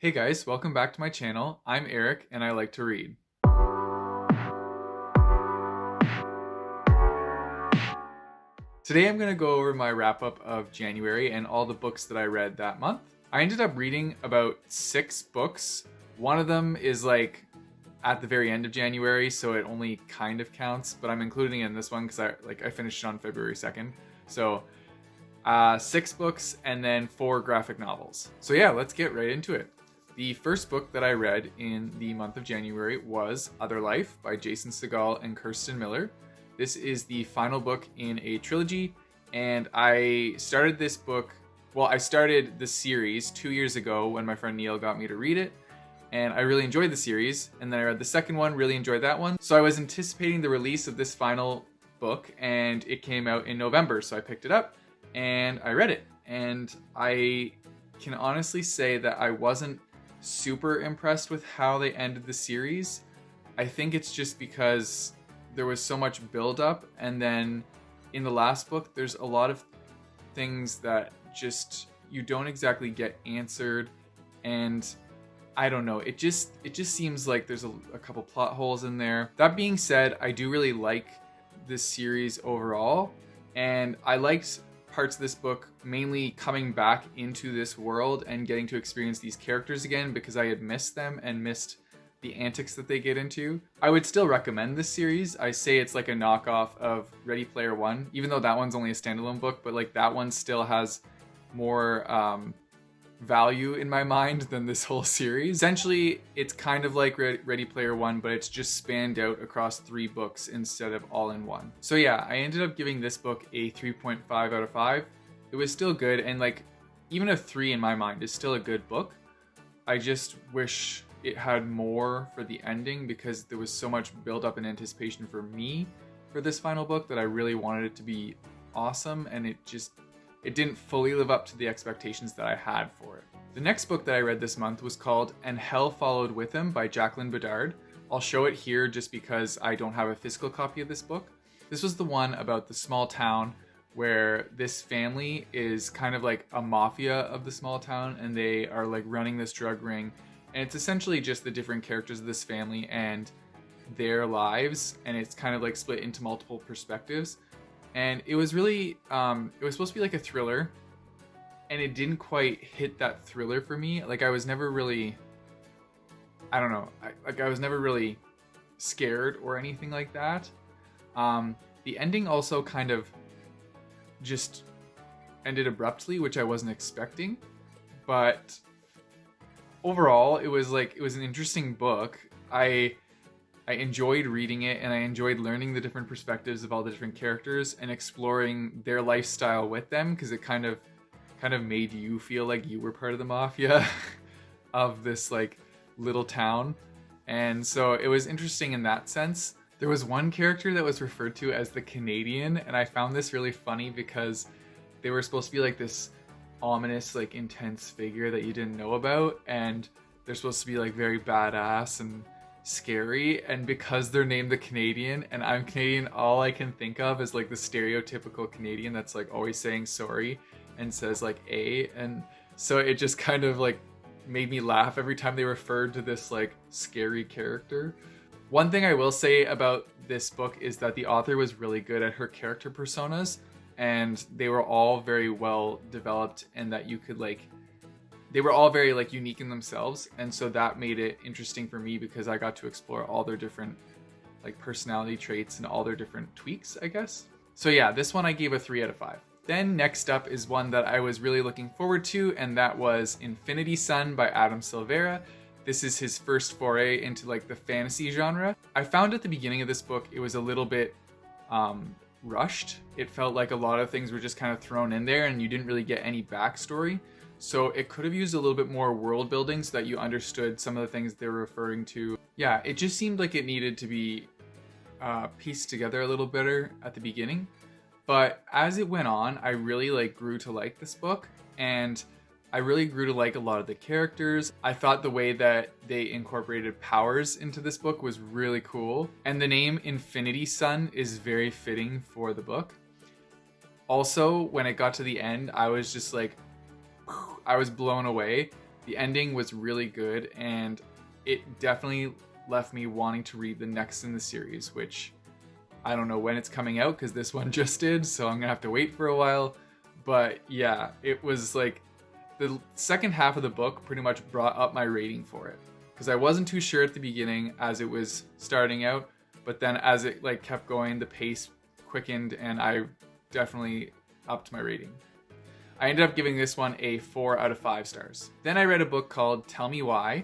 Hey guys, welcome back to my channel. I'm Eric and I like to read. Today I'm going to go over my wrap up of January and all the books that I read that month. I ended up reading about 6 books. One of them is like at the very end of January, so it only kind of counts, but I'm including it in this one because I finished it on February 2nd. So 6 books and then 4 graphic novels. So yeah, let's get right into it. The first book that I read in the month of January was Other Life by Jason Segel and Kirsten Miller. This is the final book in a trilogy, and I started this book, I started the series 2 years ago when my friend Neil got me to read it, and I really enjoyed the series, and then I read the second one, really enjoyed that one. So I was anticipating the release of this final book, and it came out in November, so I picked it up, and I read it. And I can honestly say that I wasn't super impressed with how they ended the series. I think it's just because there was so much build-up, and then in the last book there's a lot of things that just you don't exactly get answered, and I don't know, it just seems like there's a couple plot holes in there. That being said, I do really like this series overall, and I liked parts of this book mainly coming back into this world and getting to experience these characters again because I had missed them and missed the antics that they get into. I would still recommend this series. I say it's like a knockoff of Ready Player One, even though that one's only a standalone book, but like that one still has more value in my mind than this whole series. Essentially, it's kind of like Ready Player One, but it's just spanned out across 3 books instead of all in one. So yeah, I ended up giving this book a 3.5 out of 5. It was still good, and like even a 3 in my mind is still a good book. I just wish it had more for the ending because there was so much build up and anticipation for me for this final book that I really wanted it to be awesome, and it didn't fully live up to the expectations that I had for it. The next book that I read this month was called And Hell Followed With Him by Jacqueline Bedard. I'll show it here just because I don't have a physical copy of this book. This was the one about the small town where this family is kind of like a mafia of the small town, and they are like running this drug ring. And it's essentially just the different characters of this family and their lives, and it's kind of like split into multiple perspectives. And it was really, it was supposed to be like a thriller, and it didn't quite hit that thriller for me. Like I was never really, I don't know, I was never really scared or anything like that. The ending also kind of just ended abruptly, which I wasn't expecting. But overall, it was an interesting book. I enjoyed reading it, and I enjoyed learning the different perspectives of all the different characters and exploring their lifestyle with them, because it kind of made you feel like you were part of the mafia of this like little town. And so it was interesting in that sense. There was one character that was referred to as the Canadian, and I found this really funny because they were supposed to be like this ominous, like intense figure that you didn't know about, and they're supposed to be like very badass and scary, and because they're named the Canadian and I'm Canadian, all I can think of is like the stereotypical Canadian that's like always saying sorry and says like a, and so it just kind of like made me laugh every time they referred to this like scary character. One thing I will say about this book is that the author was really good at her character personas, and they were all very well developed, and that you could like, they were all very like unique in themselves, and so that made it interesting for me because I got to explore all their different like personality traits and all their different tweaks, I guess. So yeah, this one I gave a 3 out of 5. Then next up is one that I was really looking forward to, and that was Infinity Sun by Adam Silvera. This is his first foray into like the fantasy genre. I found at the beginning of this book it was a little bit rushed. It felt like a lot of things were just kind of thrown in there and you didn't really get any backstory. So it could have used a little bit more world building so that you understood some of the things they were referring to. Yeah, it just seemed like it needed to be pieced together a little better at the beginning. But as it went on, I really like grew to like this book, and I really grew to like a lot of the characters. I thought the way that they incorporated powers into this book was really cool. And the name Infinity Sun is very fitting for the book. Also, when it got to the end, I was just like, I was blown away. The ending was really good, and it definitely left me wanting to read the next in the series, which I don't know when it's coming out because this one just did, so I'm gonna have to wait for a while. But yeah, it was like the second half of the book pretty much brought up my rating for it, because I wasn't too sure at the beginning as it was starting out, but then as it like kept going, the pace quickened, and I definitely upped my rating. I ended up giving this one a 4 out of 5 stars. Then I read a book called Tell Me Why.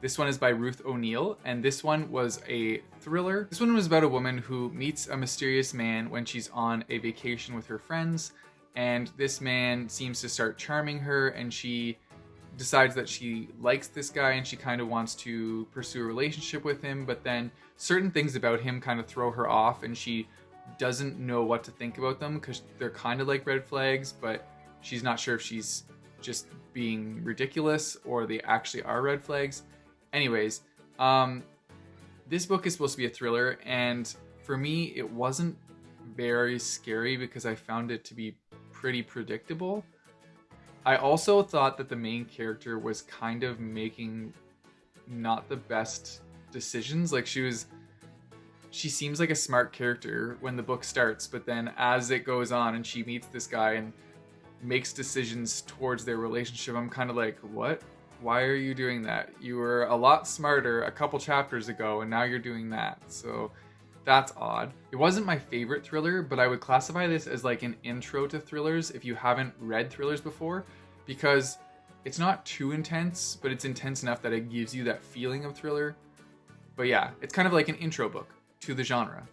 This one is by Ruth O'Neill, and this one was a thriller. This one was about a woman who meets a mysterious man when she's on a vacation with her friends, and this man seems to start charming her, and she decides that she likes this guy and she kind of wants to pursue a relationship with him, but then certain things about him kind of throw her off, and she doesn't know what to think about them because they're kind of like red flags, but she's not sure if she's just being ridiculous or they actually are red flags. Anyways, this book is supposed to be a thriller, and for me, it wasn't very scary because I found it to be pretty predictable. I also thought that the main character was kind of making not the best decisions. Like she seems like a smart character when the book starts, but then as it goes on and she meets this guy and makes decisions towards their relationship, I'm kind of like, what? Why are you doing that? You were a lot smarter a couple chapters ago and now you're doing that. So that's odd. It wasn't my favorite thriller, but I would classify this as like an intro to thrillers if you haven't read thrillers before, because it's not too intense, but it's intense enough that it gives you that feeling of thriller. But yeah, it's kind of like an intro book to the genre.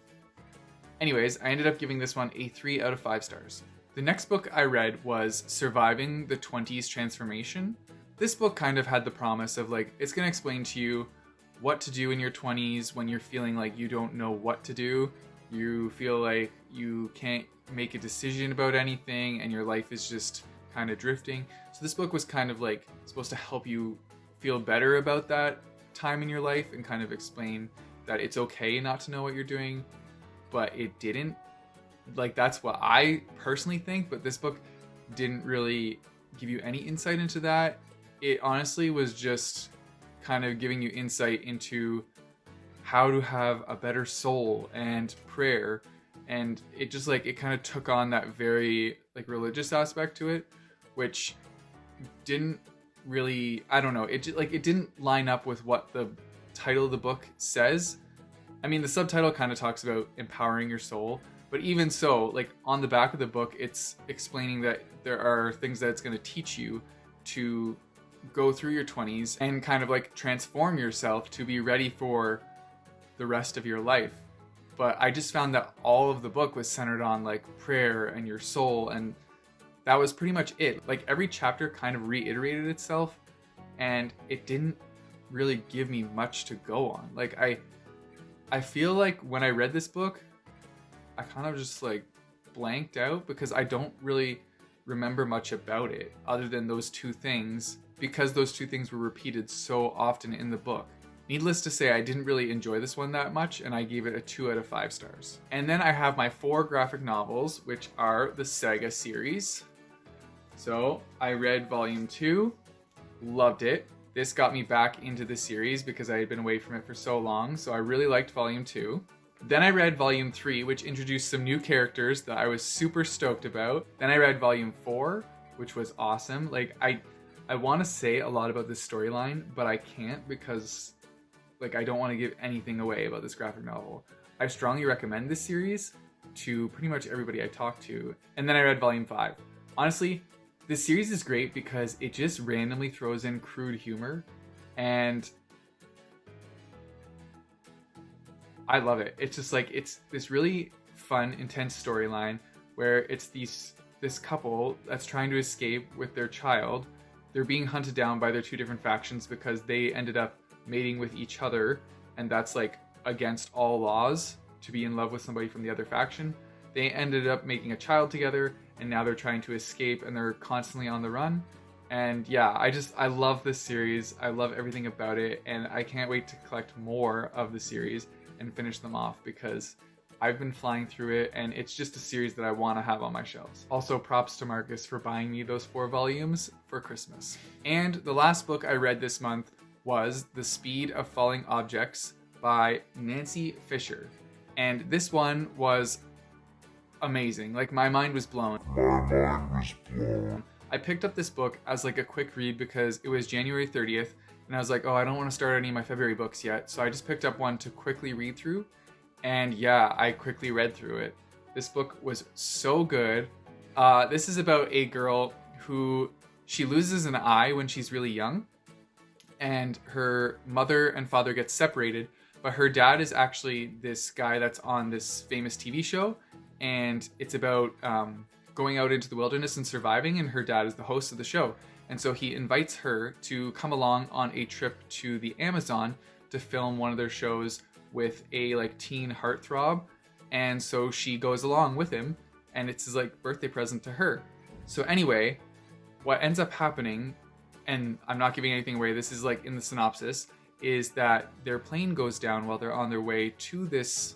Anyways, I ended up giving this one a 3 out of 5 stars. The next book I read was Surviving the 20s Transformation. This book kind of had the promise of like, it's going to explain to you what to do in your 20s when you're feeling like you don't know what to do. You feel like you can't make a decision about anything and your life is just kind of drifting. So this book was kind of like supposed to help you feel better about that time in your life and kind of explain that it's okay not to know what you're doing, but it didn't. Like, that's what I personally think, but this book didn't really give you any insight into that. It honestly was just kind of giving you insight into how to have a better soul and prayer, and it just like, it kind of took on that very like religious aspect to it, which didn't really, I don't know, it didn't line up with what the title of the book says. I mean, the subtitle kind of talks about empowering your soul, but even so, like on the back of the book, it's explaining that there are things that it's going to teach you to go through your 20s and kind of like transform yourself to be ready for the rest of your life. But I just found that all of the book was centered on like prayer and your soul, and that was pretty much it. Like every chapter kind of reiterated itself, and it didn't really give me much to go on. Like I feel like when I read this book, I kind of just like blanked out because I don't really remember much about it other than those two things, because those two things were repeated so often in the book. Needless to say, I didn't really enjoy this one that much, and I gave it a 2 out of 5 stars. And then I have my 4 graphic novels, which are the Sega series. So I read volume 2, loved it. This got me back into the series because I had been away from it for so long, so I really liked volume 2. Then I read volume 3, which introduced some new characters that I was super stoked about. Then I read volume 4, which was awesome. Like I want to say a lot about this storyline, but I can't because like I don't want to give anything away about this graphic novel. I strongly recommend this series to pretty much everybody I talk to. And then I read volume 5. Honestly, this series is great because it just randomly throws in crude humor, and I love it. It's just like, it's this really fun, intense storyline where it's this couple that's trying to escape with their child. They're being hunted down by their two different factions because they ended up mating with each other, and that's like against all laws to be in love with somebody from the other faction. They ended up making a child together, and now they're trying to escape, and they're constantly on the run. And yeah, I love this series. I love everything about it, and I can't wait to collect more of the series and finish them off because I've been flying through it, and it's just a series that I want to have on my shelves. Also, props to Marcus for buying me those 4 volumes for Christmas. And the last book I read this month was The Speed of Falling Objects by Nancy Fisher. And this one was amazing. Like, my mind was blown. I picked up this book as like a quick read because it was January 30th, and I was like, oh, I don't want to start any of my February books yet. So I just picked up one to quickly read through. And yeah, I quickly read through it. This book was so good. This is about a girl who, she loses an eye when she's really young, and her mother and father get separated, but her dad is actually this guy that's on this famous TV show, and it's about going out into the wilderness and surviving, and her dad is the host of the show. And so he invites her to come along on a trip to the Amazon to film one of their shows with a like teen heartthrob. And so she goes along with him, and it's his like birthday present to her. So anyway, what ends up happening, and I'm not giving anything away, this is like in the synopsis, is that their plane goes down while they're on their way to this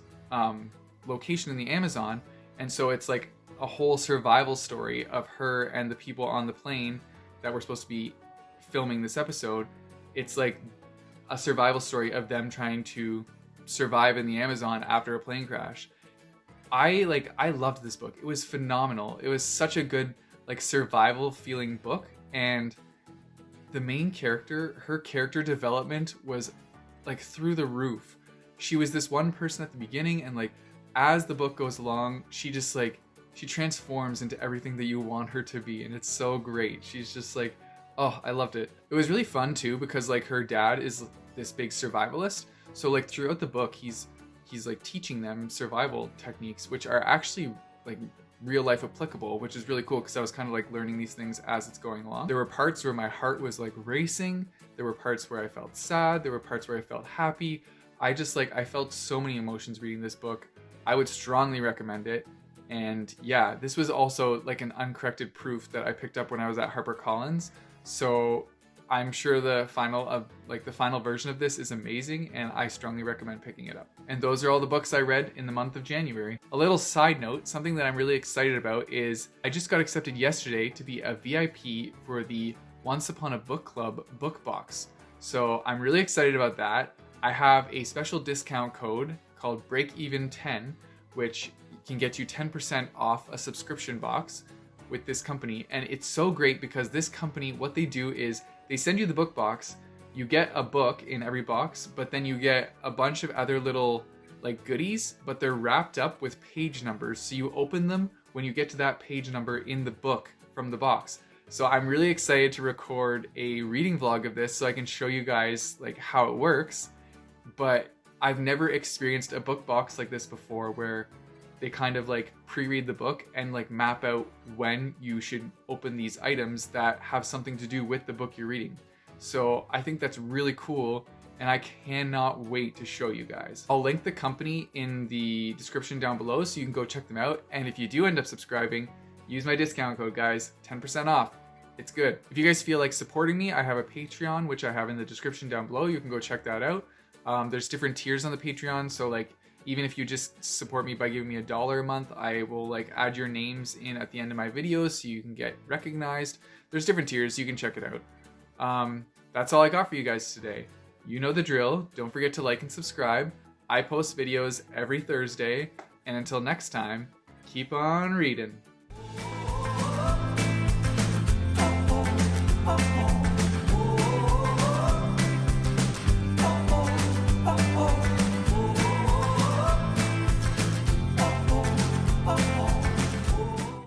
location in the Amazon. And so it's like a whole survival story of her and the people on the plane that were supposed to be filming this episode. It's like a survival story of them trying to survive in the Amazon after a plane crash. I loved this book. It was phenomenal. It was such a good like survival feeling book, and the main character, her character development was like through the roof. She was this one person at the beginning, and like as the book goes along, she just like she transforms into everything that you want her to be, and it's so great. She's just like, oh, I loved it. It was really fun too because like her dad is this big survivalist, so like throughout the book he's like teaching them survival techniques, which are actually like real life applicable, which is really cool because I was kind of like learning these things as it's going along. There were parts where my heart was like racing, there were parts where I felt sad, there were parts where I felt happy. I felt so many emotions reading this book. I would strongly recommend it. And yeah, this was also like an uncorrected proof that I picked up when I was at HarperCollins. So I'm sure the final version of this is amazing, and I strongly recommend picking it up. And those are all the books I read in the month of January. A little side note, something that I'm really excited about is I just got accepted yesterday to be a VIP for the Once Upon a Book Club book box. So I'm really excited about that. I have a special discount code called Breakeven 10, which can get you 10% off a subscription box with this company. And it's so great because this company, what they do is they send you the book box, you get a book in every box, but then you get a bunch of other little like goodies, but they're wrapped up with page numbers. So you open them when you get to that page number in the book from the box. So I'm really excited to record a reading vlog of this so I can show you guys like how it works. But I've never experienced a book box like this before, where they kind of like pre-read the book and like map out when you should open these items that have something to do with the book you're reading. So I think that's really cool, and I cannot wait to show you guys. I'll link the company in the description down below so you can go check them out. And if you do end up subscribing, use my discount code, guys, 10% off. It's good. If you guys feel like supporting me, I have a Patreon, which I have in the description down below. You can go check that out. There's different tiers on the Patreon, so like even if you just support me by giving me $1 a month, I will like add your names in at the end of my videos so you can get recognized. There's different tiers, you can check it out. That's all I got for you guys today. You know the drill. Don't forget to like and subscribe. I post videos every Thursday, and until next time, keep on reading.